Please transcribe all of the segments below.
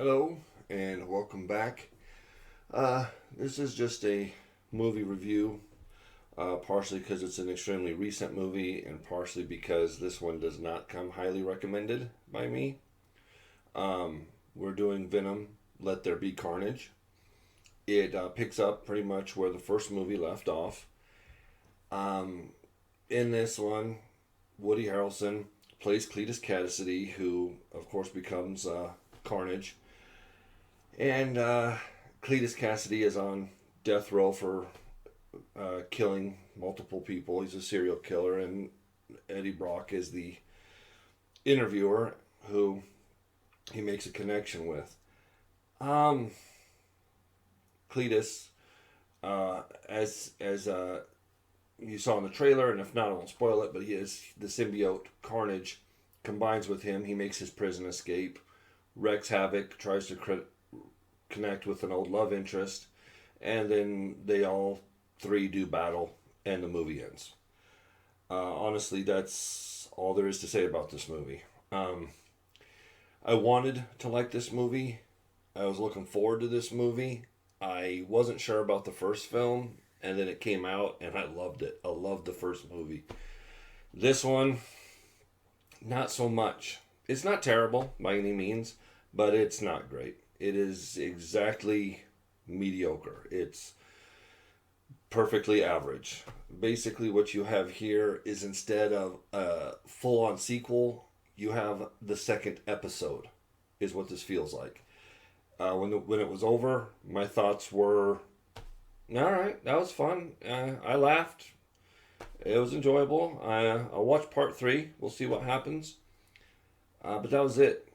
Hello and welcome back. This is just a movie review, partially because it's an extremely recent movie, and partially because this one does not come highly recommended by me. We're doing Venom, Let There Be Carnage. It picks up pretty much where the first movie left off. In this one, Woody Harrelson plays Cletus Cassidy, who, of course, becomes Carnage. And Cletus Cassidy is on death row for killing multiple people. He's a serial killer, and Eddie Brock is the interviewer who he makes a connection with. Cletus, as you saw in the trailer, and if not, I won't spoil it, but he is the symbiote Carnage combines with him. He makes his prison escape, wreaks havoc, tries to connect with an old love interest, and then they all three do battle, and the movie ends. Honestly, that's all there is to say about this movie. I wanted to like this movie. I was looking forward to this movie. I wasn't sure about the first film, and then it came out, and I loved it. I loved the first movie. This one, not so much. It's not terrible by any means, but it's not great. It is exactly mediocre. It's perfectly average. Basically, what you have here is, instead of a full-on sequel, you have the second episode, is what this feels like. When it was over, my thoughts were, all right, that was fun. I laughed. It was enjoyable. I'll watch part 3. We'll see what happens. But that was it.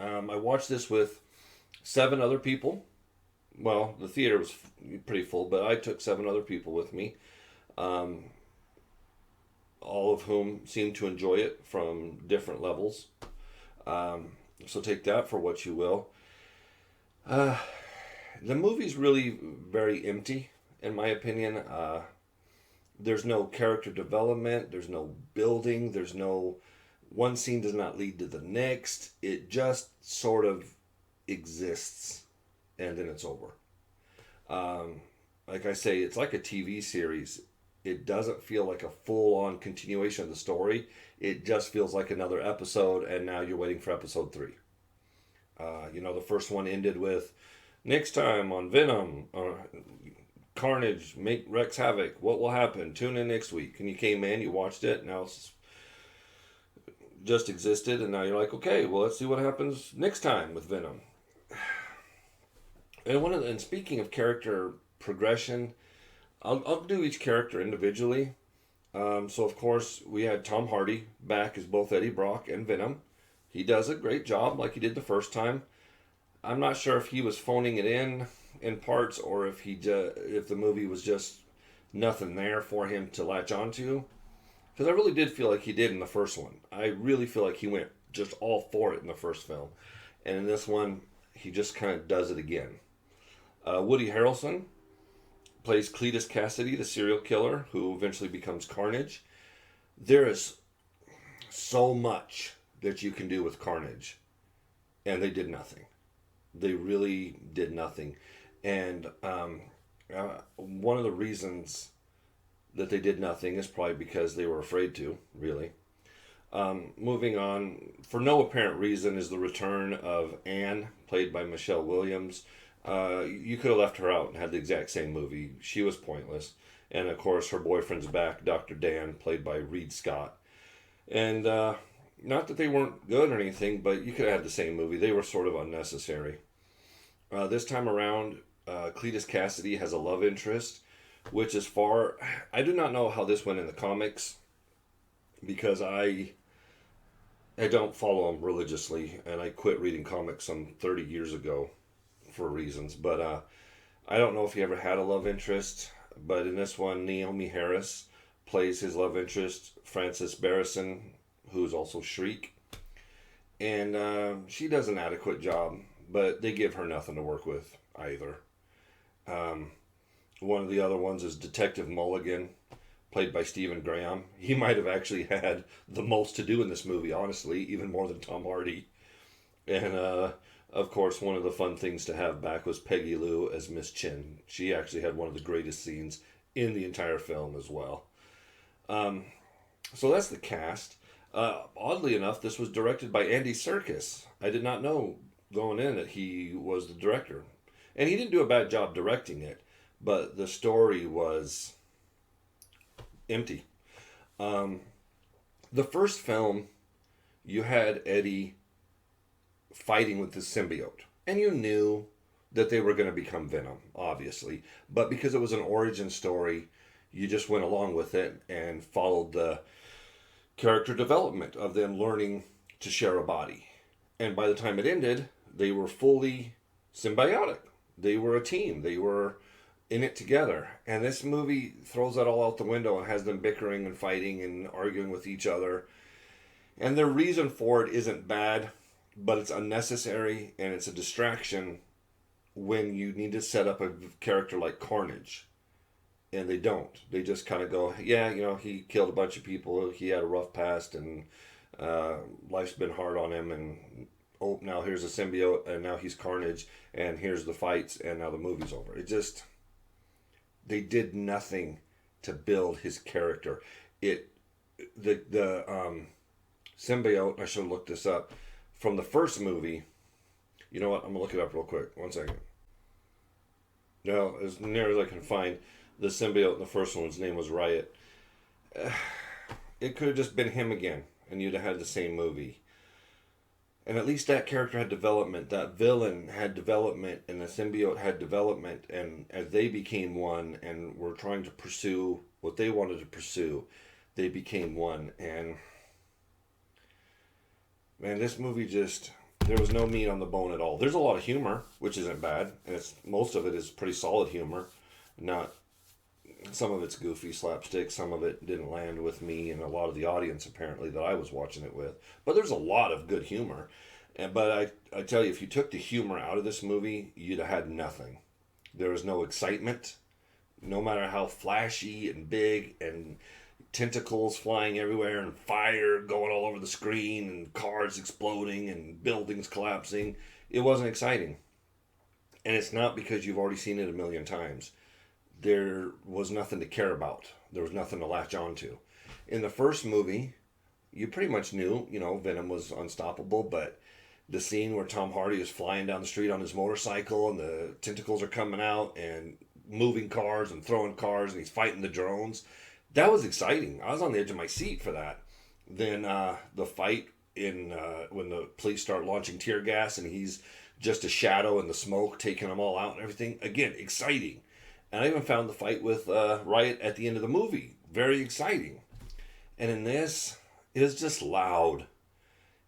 I watched this with 7 other people. Well, the theater was pretty full, but I took 7 other people with me. All of whom seemed to enjoy it from different levels. So take that for what you will. The movie's really very empty, in my opinion. There's no character development. There's no building. There's no... One scene does not lead to the next. It just sort of exists, and then it's over. Like I say, it's like a TV series. It doesn't feel like a full-on continuation of the story. It just feels like another episode, and now you're waiting for episode 3. The first one ended with, next time on Venom, Carnage wreaks havoc. What will happen? Tune in next week. And you came in, you watched it, now it's just existed, and now you're like, okay, well, let's see what happens next time with Venom. And speaking of character progression, I'll do each character individually. So of course we had Tom Hardy back as both Eddie Brock and Venom. He does a great job, like he did the first time. I'm not sure if he was phoning it in parts, or if if the movie was just nothing there for him to latch onto. Because I really did feel like he did in the first one. I really feel like he went just all for it in the first film. And in this one, he just kind of does it again. Woody Harrelson plays Cletus Cassidy, the serial killer, who eventually becomes Carnage. There is so much that you can do with Carnage. And they did nothing. They really did nothing. And one of the reasons that they did nothing is probably because they were afraid to, really. Moving on, for no apparent reason, is the return of Anne, played by Michelle Williams. You could have left her out and had the exact same movie. She was pointless. And of course, her boyfriend's back, Dr. Dan, played by Reed Scott. And not that they weren't good or anything, but you could have had the same movie. They were sort of unnecessary. This time around, Cletus Cassidy has a love interest, which is far... I do not know how this went in the comics, because I don't follow them religiously, and I quit reading comics some 30 years ago for reasons. But I don't know if he ever had a love interest, but in this one, Naomi Harris plays his love interest, Frances Barrison, who's also Shriek. And she does an adequate job, but they give her nothing to work with either. One of the other ones is Detective Mulligan, played by Stephen Graham. He might have actually had the most to do in this movie, honestly, even more than Tom Hardy. And Of course, one of the fun things to have back was Peggy Lou as Miss Chin. She actually had one of the greatest scenes in the entire film as well. So that's the cast. Oddly enough, this was directed by Andy Serkis. I did not know going in that he was the director. And he didn't do a bad job directing it, but the story was empty. The first film, you had Eddie fighting with the symbiote. And you knew that they were going to become Venom, obviously. But because it was an origin story, you just went along with it and followed the character development of them learning to share a body. And by the time it ended, they were fully symbiotic. They were a team. They were in it together. And this movie throws that all out the window and has them bickering and fighting and arguing with each other. And their reason for it isn't bad, but it's unnecessary and it's a distraction when you need to set up a character like Carnage. And they don't. They just kind of go, yeah, you know, he killed a bunch of people. He had a rough past and life's been hard on him. And oh, now here's a symbiote and now he's Carnage and here's the fights and now the movie's over. It just, they did nothing to build his character. The symbiote, I should have looked this up, from the first movie, you know what, I'm going to look it up real quick. 1 second. No, as near as I can find, the symbiote in the first one's name was Riot. It could have just been him again, and you'd have had the same movie. And at least that character had development, that villain had development, and the symbiote had development, and as they became one and were trying to pursue what they wanted to pursue, they became one. And man, this movie just, there was no meat on the bone at all. There's a lot of humor, which isn't bad, and most of it is pretty solid humor. Not, some of it's goofy slapstick, some of it didn't land with me and a lot of the audience apparently that I was watching it with. But there's a lot of good humor. But I tell you, if you took the humor out of this movie, you'd have had nothing. There was no excitement, no matter how flashy and big and tentacles flying everywhere and fire going all over the screen and cars exploding and buildings collapsing. It wasn't exciting. And it's not because you've already seen it a million times. There was nothing to care about. There was nothing to latch on to. In the first movie, you pretty much knew, you know, Venom was unstoppable, but the scene where Tom Hardy is flying down the street on his motorcycle and the tentacles are coming out and moving cars and throwing cars and he's fighting the drones, that was exciting. I was on the edge of my seat for that. Then the fight in when the police start launching tear gas and he's just a shadow in the smoke taking them all out and everything. Again, exciting. And I even found the fight with Riot at the end of the movie very exciting. And in this, it was just loud.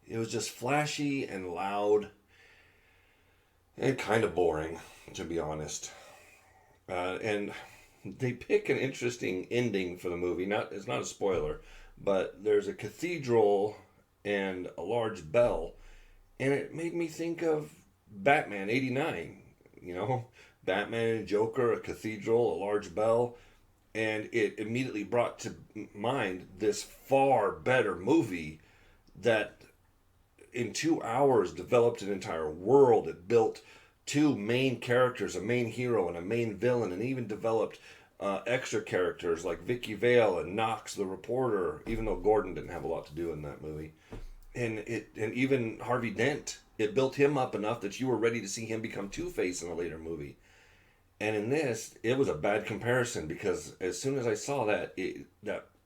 It was just flashy and loud and kind of boring, to be honest. And they pick an interesting ending for the movie. It's not a spoiler, but there's a cathedral and a large bell. And it made me think of Batman 89, you know? Batman and Joker, a cathedral, a large bell, and it immediately brought to mind this far better movie that in 2 hours developed an entire world. It built two main characters, a main hero and a main villain, and even developed extra characters like Vicky Vale and Knox the reporter, even though Gordon didn't have a lot to do in that movie. And even Harvey Dent, it built him up enough that you were ready to see him become Two-Face in a later movie. And in this, it was a bad comparison because as soon as I saw that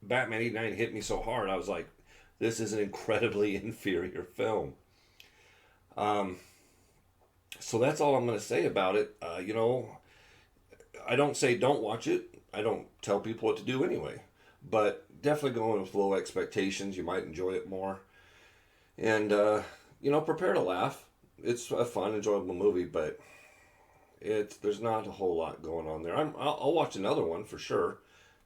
Batman 89 hit me so hard, I was like, this is an incredibly inferior film. So that's all I'm going to say about it. You know, I don't say don't watch it. I don't tell people what to do anyway. But definitely go in with low expectations. You might enjoy it more. And, you know, prepare to laugh. It's a fun, enjoyable movie, but there's not a whole lot going on there. I'll watch another one for sure,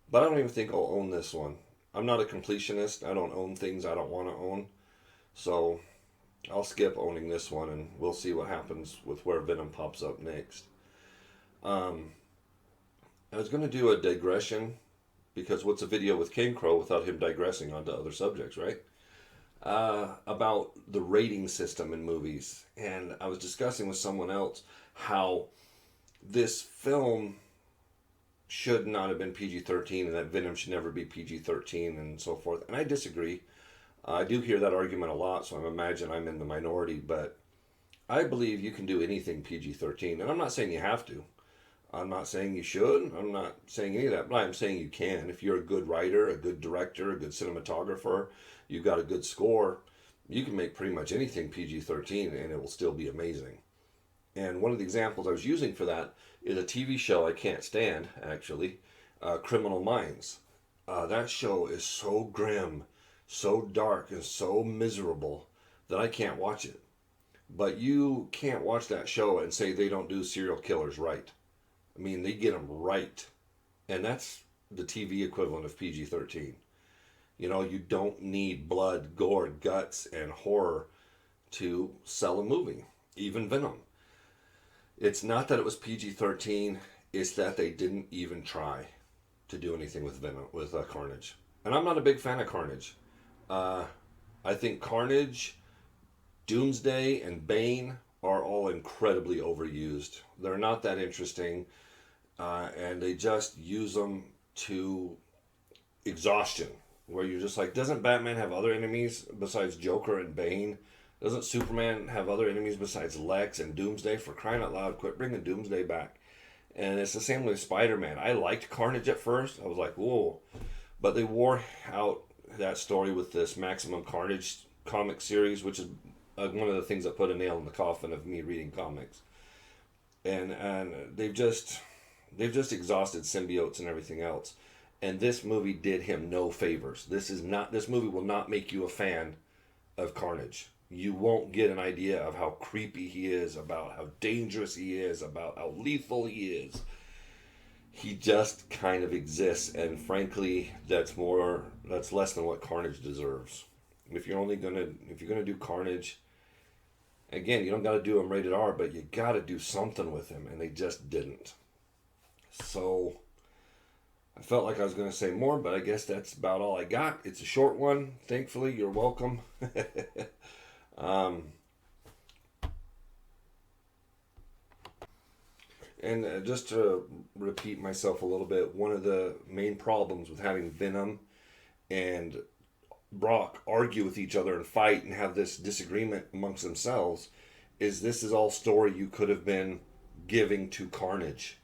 but I don't even think I'll own this one. I'm not a completionist. I don't own things I don't want to own. So I'll skip owning this one and we'll see what happens with where Venom pops up next. I was going to do a digression because what's a video with King Crow without him digressing onto other subjects, right? about the rating system in movies, and I was discussing with someone else how this film should not have been PG-13 and that Venom should never be PG-13 and so forth. And I disagree. I do hear that argument a lot, so I imagine I'm in the minority, but I believe you can do anything PG-13. And I'm not saying you have to. I'm not saying you should. I'm not saying any of that, but I'm saying you can. If you're a good writer, a good director, a good cinematographer, you've got a good score, you can make pretty much anything PG-13 and it will still be amazing. And one of the examples I was using for that is a TV show I can't stand, actually, Criminal Minds. That show is so grim, so dark, and so miserable that I can't watch it. But you can't watch that show and say they don't do serial killers right. I mean, they get them right. And that's the TV equivalent of PG-13. You know, you don't need blood, gore, guts, and horror to sell a movie. Even Venom. It's not that it was PG-13, it's that they didn't even try to do anything with Venom, with Carnage. And I'm not a big fan of Carnage. I think Carnage, Doomsday, and Bane are all incredibly overused. They're not that interesting, and they just use them to exhaustion, where you're just like, doesn't Batman have other enemies besides Joker and Bane? Doesn't Superman have other enemies besides Lex and Doomsday? For crying out loud, quit bringing Doomsday back. And it's the same with Spider-Man. I liked Carnage at first. I was like, whoa. But they wore out that story with this Maximum Carnage comic series, which is one of the things that put a nail in the coffin of me reading comics. And they've just exhausted symbiotes and everything else. And this movie did him no favors. This movie will not make you a fan of Carnage. You won't get an idea of how creepy he is, about how dangerous he is, about how lethal he is. He just kind of exists, and frankly, that's less than what Carnage deserves. If you're gonna do Carnage, again, you don't got to do him rated R, but you got to do something with him, and they just didn't. So I felt like I was going to say more, but I guess that's about all I got. It's a short one. Thankfully, you're welcome. And just to repeat myself a little bit, one of the main problems with having Venom and Brock argue with each other and fight and have this disagreement amongst themselves is this is all story you could have been giving to Carnage.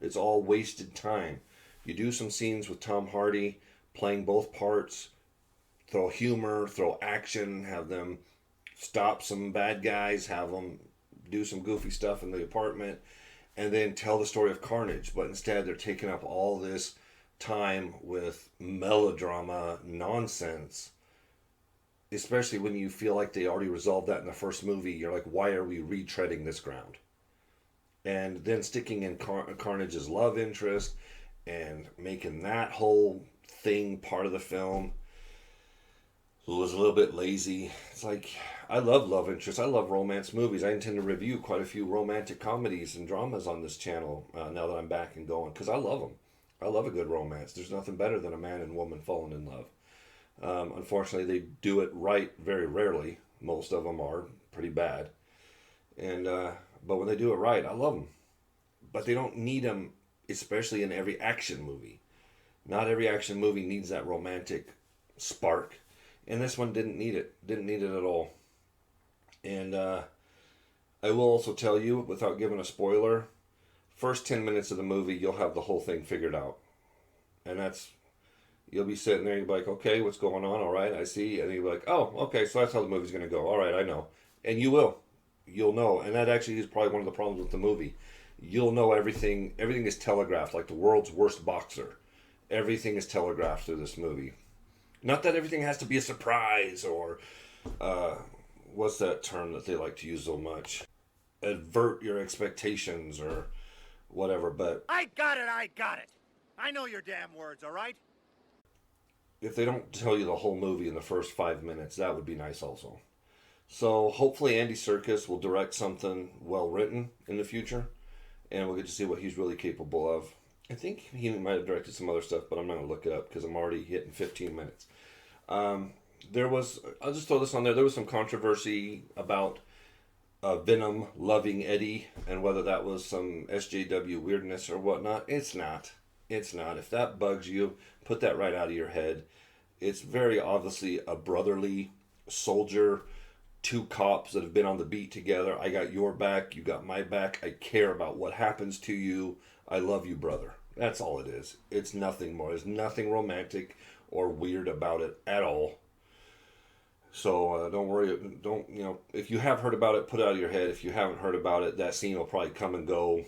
It's all wasted time. You do some scenes with Tom Hardy playing both parts, throw humor, throw action, have them stop some bad guys, have them do some goofy stuff in the apartment, and then tell the story of Carnage. But instead, they're taking up all this time with melodrama nonsense, especially when you feel like they already resolved that in the first movie. You're like, why are we retreading this ground? And then sticking in Carnage's love interest and making that whole thing part of the film was a little bit lazy. It's like, I love love interest. I love romance movies. I intend to review quite a few romantic comedies and dramas on this channel now that I'm back and going, because I love them. I love a good romance. There's nothing better than a man and woman falling in love. Unfortunately, they do it right very rarely. Most of them are pretty bad. And but when they do it right, I love them. But they don't need them, especially in every action movie. Not every action movie needs that romantic spark. And this one didn't need it. Didn't need it at all. And I will also tell you, without giving a spoiler, first 10 minutes of the movie, you'll have the whole thing figured out. And you'll be sitting there, you'll be like, okay, what's going on? All right, I see. And you'll be like, oh, okay, so that's how the movie's going to go. All right, I know. And you will. You'll know. And that actually is probably one of the problems with the movie. You'll know everything. Everything is telegraphed, like the world's worst boxer. Everything is telegraphed through this movie. Not that everything has to be a surprise or, what's that term that they like to use so much? Advert your expectations or whatever, but... I got it! I know your damn words, all right? If they don't tell you the whole movie in the first 5 minutes, that would be nice also. So hopefully Andy Serkis will direct something well written in the future, and we'll get to see what he's really capable of. I think he might have directed some other stuff, but I'm not going to look it up because I'm already hitting 15 minutes. There was, I'll just throw this on there. There was some controversy about Venom loving Eddie and whether that was some SJW weirdness or whatnot. It's not. It's not. If that bugs you, put that right out of your head. It's very obviously a brotherly soldier, two cops that have been on the beat together. I got your back, you got my back. I care about what happens to you. I love you, brother. That's all it is. It's nothing more. There's nothing romantic or weird about it at all. So don't worry. Don't, you know, if you have heard about it, put it out of your head. If you haven't heard about it, that scene will probably come and go,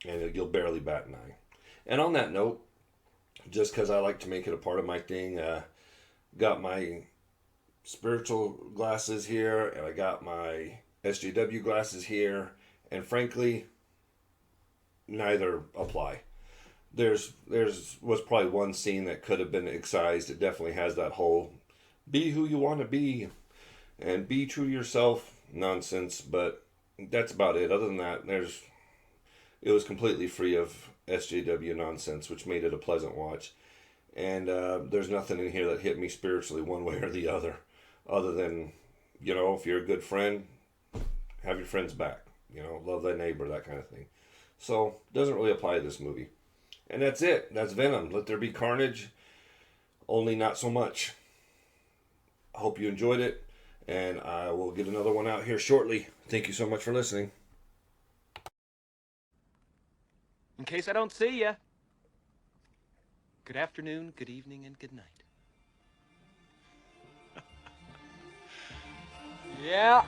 and you'll barely bat an eye. And on that note, just because I like to make it a part of my thing, got my spiritual glasses here, and I got my SJW glasses here, and frankly, neither apply. Was probably one scene that could have been excised. It definitely has that whole be who you want to be and be true to yourself nonsense, but that's about it. Other than that, it was completely free of SJW nonsense, which made it a pleasant watch. And there's nothing in here that hit me spiritually one way or the other than, you know, if you're a good friend, have your friends back. You know, love thy neighbor, that kind of thing. So, doesn't really apply to this movie. And that's it. That's Venom. Let there be carnage, only not so much. I hope you enjoyed it, and I will get another one out here shortly. Thank you so much for listening. In case I don't see ya, good afternoon, good evening, and good night. Yeah.